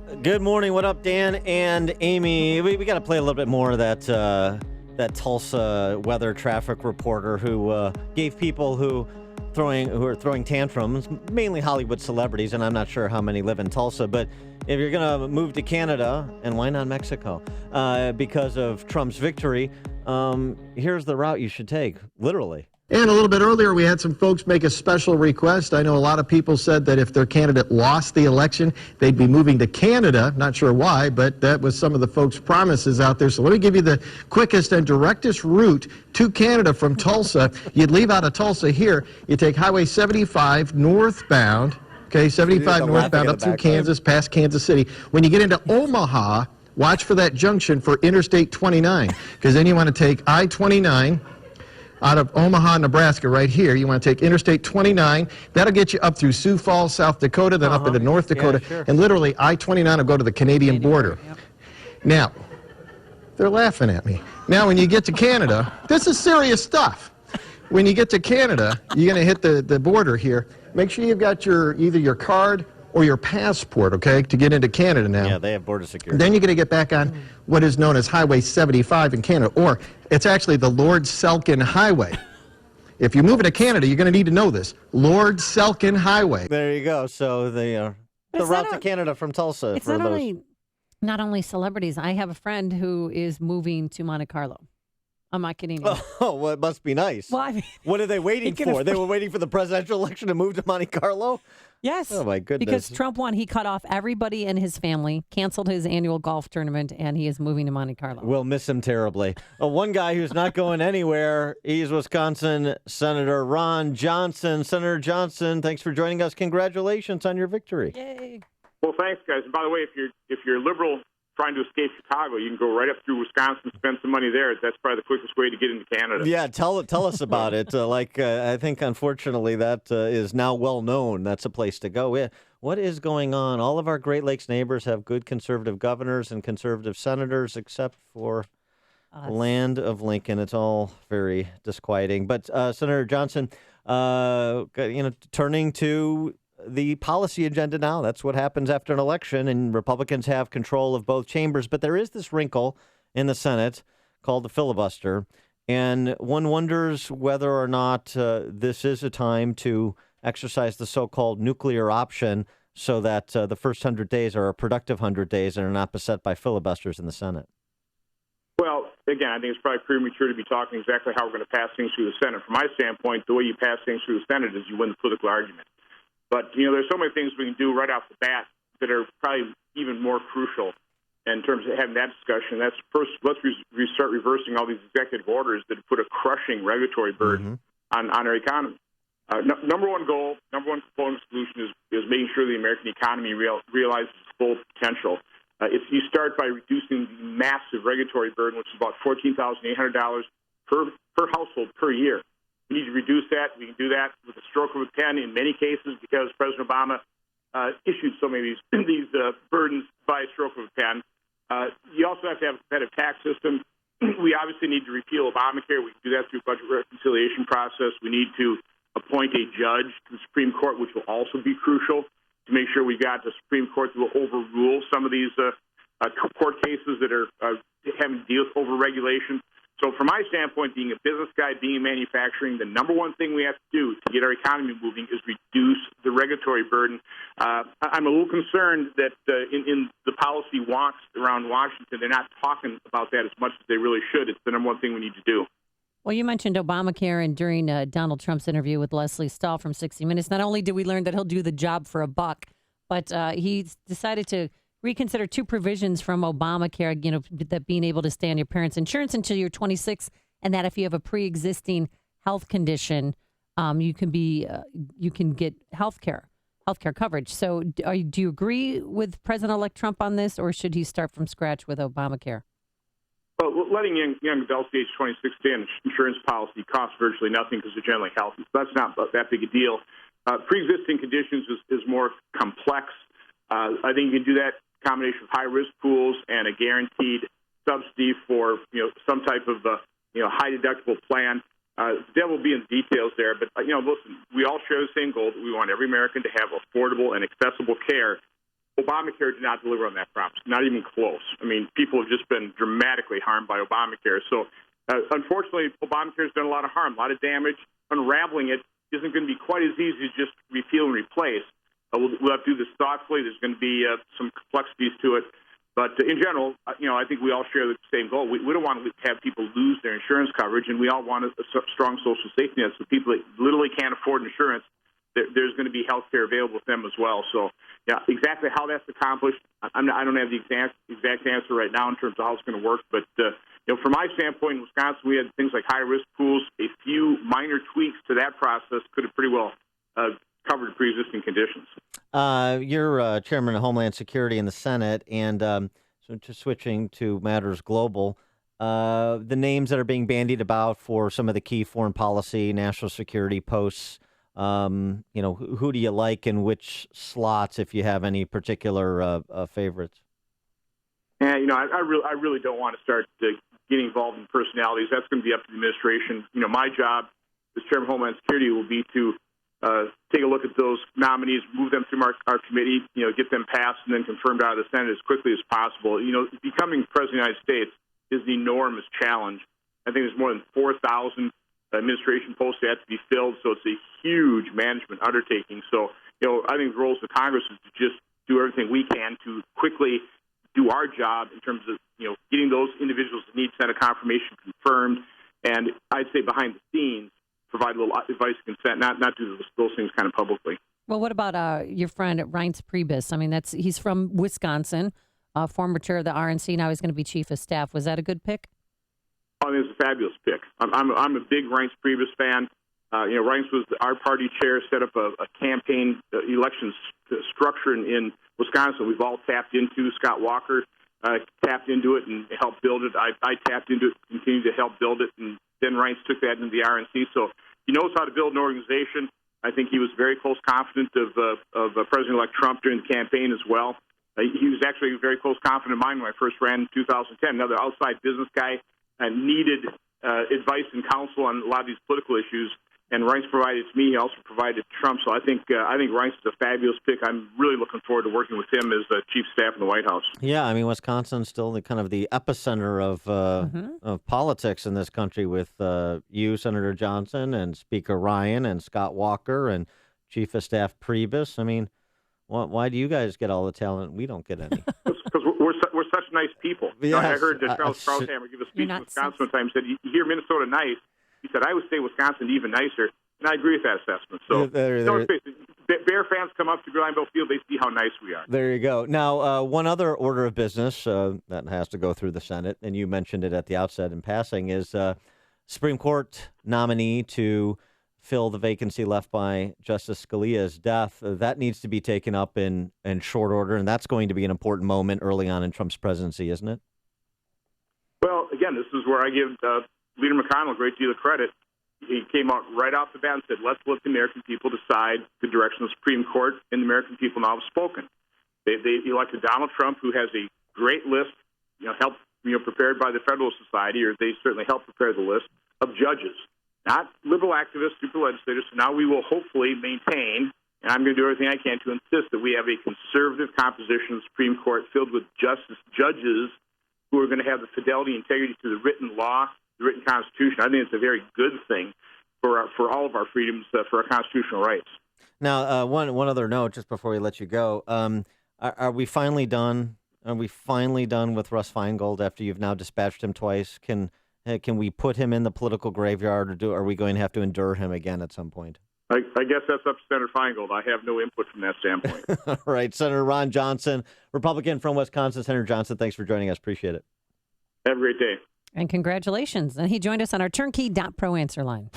Good morning. What up, Dan and Amy? We got to play a little bit more of that Tulsa weather traffic reporter who gave people who are throwing tantrums, mainly Hollywood celebrities, and I'm not sure how many live in Tulsa. But if you're gonna move to Canada, and why not Mexico, because of Trump's victory, here's the route you should take. Literally. And a little bit earlier, we had some folks make a special request. I know a lot of people said that if their candidate lost the election, they'd be moving to Canada. Not sure why, but that was some of the folks' promises out there. So let me give you the quickest and directest route to Canada from Tulsa. You'd leave out of Tulsa here. You take Highway 75 northbound. Okay, 75 northbound up through Kansas, past Kansas City. When you get into Omaha, watch for that junction for Interstate 29, because then you want to take I-29 out of Omaha, Nebraska, right here. You want to take Interstate 29. That'll get you up through Sioux Falls, South Dakota, then up into North Dakota. Yeah, sure. And literally, I-29 will go to the Canadian border. Yep. Now, they're laughing at me. Now, when you get to Canada, this is serious stuff. When you get to Canada, you're going to hit the border here. Make sure you've got either your card or your passport, okay, to get into Canada now. Yeah, they have border security. Then you're going to get back on what is known as Highway 75 in Canada, or it's actually the Lord Selkirk Highway. If you're moving to Canada, you're going to need to know this. Lord Selkirk Highway. There you go. So the route to Canada from Tulsa. It's not only celebrities. I have a friend who is moving to Monte Carlo. I'm not kidding you. Oh, well, it must be nice. Well, I mean, what are they waiting for? They were waiting for the presidential election to move to Monte Carlo? Yes. Oh, my goodness. Because Trump won, he cut off everybody in his family, canceled his annual golf tournament, and he is moving to Monte Carlo. We'll miss him terribly. One guy who's not going anywhere, he's Wisconsin Senator Ron Johnson. Senator Johnson, thanks for joining us. Congratulations on your victory. Yay. Well, thanks, guys. And by the way, if you're liberal trying to escape Chicago, you can go right up through Wisconsin, spend some money there. That's probably the quickest way to get into Canada. Yeah, tell us about it. I think, unfortunately, that is now well known. That's a place to go. Yeah. What is going on? All of our Great Lakes neighbors have good conservative governors and conservative senators, except for land of Lincoln. It's all very disquieting. But Senator Johnson, turning to the policy agenda now. That's what happens after an election, and Republicans have control of both chambers. But there is this wrinkle in the Senate called the filibuster, and one wonders whether or not this is a time to exercise the so-called nuclear option so that the first 100 days are a productive 100 days and are not beset by filibusters in the Senate. Well, again, I think it's probably premature to be talking exactly how we're going to pass things through the Senate. From my standpoint, the way you pass things through the Senate is you win the political argument. But, there's so many things we can do right off the bat that are probably even more crucial in terms of having that discussion. That's first, let's start reversing all these executive orders that put a crushing regulatory burden on our economy. Number one goal, number one component solution is making sure the American economy realizes its full potential. If you start by reducing the massive regulatory burden, which is about $14,800 per household per year. We need to reduce that. We can do that with a stroke of a pen in many cases because President Obama issued so many of these burdens by a stroke of a pen. You also have to have a competitive tax system. We obviously need to repeal Obamacare. We can do that through a budget reconciliation process. We need to appoint a judge to the Supreme Court, which will also be crucial to make sure we've got the Supreme Court that will overrule some of these court cases that are having to deal with overregulation. So from my standpoint, being a business guy, being in manufacturing, the number one thing we have to do to get our economy moving is reduce the regulatory burden. I'm a little concerned that in the policy wonks around Washington, they're not talking about that as much as they really should. It's the number one thing we need to do. Well, you mentioned Obamacare, and during Donald Trump's interview with Leslie Stahl from 60 Minutes, not only did we learn that he'll do the job for a buck, but he decided to reconsider two provisions from Obamacare, that being able to stay on your parents' insurance until you're 26, and that if you have a pre-existing health condition, you can get healthcare coverage. So do you agree with President-elect Trump on this, or should he start from scratch with Obamacare? Well, letting young adults age 26 stay on insurance policy costs virtually nothing because they're generally healthy. So that's not that big a deal. Pre-existing conditions is more complex. I think you can do that combination of high-risk pools and a guaranteed subsidy for some type of high-deductible plan. The devil will be in the details there, but listen, we all share the same goal that we want every American to have affordable and accessible care. Obamacare did not deliver on that promise, not even close. I mean, people have just been dramatically harmed by Obamacare. So, unfortunately, Obamacare has done a lot of harm, a lot of damage. Unraveling it isn't going to be quite as easy as just repeal and replace. We'll have to do this thoughtfully. There's going to be some complexities to it. But in general, I think we all share the same goal. We don't want to have people lose their insurance coverage, and we all want a strong social safety net. So people that literally can't afford insurance, there's going to be health care available to them as well. So, yeah, exactly how that's accomplished, I don't have the exact answer right now in terms of how it's going to work. But, from my standpoint in Wisconsin, we had things like high-risk pools. A few minor tweaks to that process could have pretty well covered pre-existing conditions. You're chairman of Homeland Security in the Senate, and so just switching to matters global, the names that are being bandied about for some of the key foreign policy, national security posts, who do you like in which slots, if you have any particular favorites? Yeah, I really don't want to start getting involved in personalities. That's going to be up to the administration. My job as chairman of Homeland Security will be to take a look at those nominees, move them through our committee, get them passed and then confirmed out of the Senate as quickly as possible. Becoming president of the United States is an enormous challenge. I think there's more than 4,000 administration posts that have to be filled, so it's a huge management undertaking. So, I think the roles of Congress is to just do everything we can to quickly do our job in terms of, getting those individuals that need Senate confirmation confirmed, and I'd say behind the scenes, provide a little advice and consent, not do those things kind of publicly. Well, what about your friend Reince Priebus? I mean, he's from Wisconsin, former chair of the RNC. Now he's going to be chief of staff. Was that a good pick? I think it's a fabulous pick. I'm a big Reince Priebus fan. Reince was our party chair, set up a campaign elections structure in Wisconsin. We've all tapped into. Scott Walker tapped into it and helped build it. I tapped into it, continued to help build it, and then Reince took that into the RNC. So he knows how to build an organization. I think he was very close confidant of President-elect Trump during the campaign as well. He was actually a very close confidant of mine when I first ran in 2010. Another outside business guy needed advice and counsel on a lot of these political issues, and Reince provided to me. He also provided to Trump. So I think Reince is a fabulous pick. I'm really looking forward to working with him as chief of staff in the White House. Yeah, I mean, Wisconsin's still the kind of the epicenter of politics in this country, with you, Senator Johnson, and Speaker Ryan, and Scott Walker, and Chief of Staff Priebus. I mean, why do you guys get all the talent? We don't get any. Because we're such nice people. Yes, I heard Charles Krauthammer give a speech in Wisconsin one time. He said, "You hear Minnesota nice." He said, "I would say Wisconsin even nicer," and I agree with that assessment. So, Bear fans come up to Glenville Field, they see how nice we are. There you go. Now, one other order of business that has to go through the Senate, and you mentioned it at the outset in passing, is Supreme Court nominee to fill the vacancy left by Justice Scalia's death. That needs to be taken up in short order, and that's going to be an important moment early on in Trump's presidency, isn't it? Well, again, this is where I give Leader McConnell a great deal of credit. He came out right off the bat and said, let's let the American people decide the direction of the Supreme Court, and the American people now have spoken. They elected Donald Trump, who has a great list, prepared by the Federalist Society, or they certainly helped prepare the list, of judges, not liberal activists, super legislators. So now we will hopefully maintain, and I'm going to do everything I can to insist that we have a conservative composition of the Supreme Court filled with judges who are going to have the fidelity and integrity to the written law, the written Constitution. I think it's a very good thing for all of our freedoms, for our constitutional rights. Now, one other note, just before we let you go, are we finally done? Are we finally done with Russ Feingold after you've now dispatched him twice? Can we put him in the political graveyard, or are we going to have to endure him again at some point? I guess that's up to Senator Feingold. I have no input from that standpoint. All right, Senator Ron Johnson, Republican from Wisconsin. Senator Johnson, thanks for joining us. Appreciate it. Have a great day. And congratulations. And he joined us on our turnkey.pro answer line.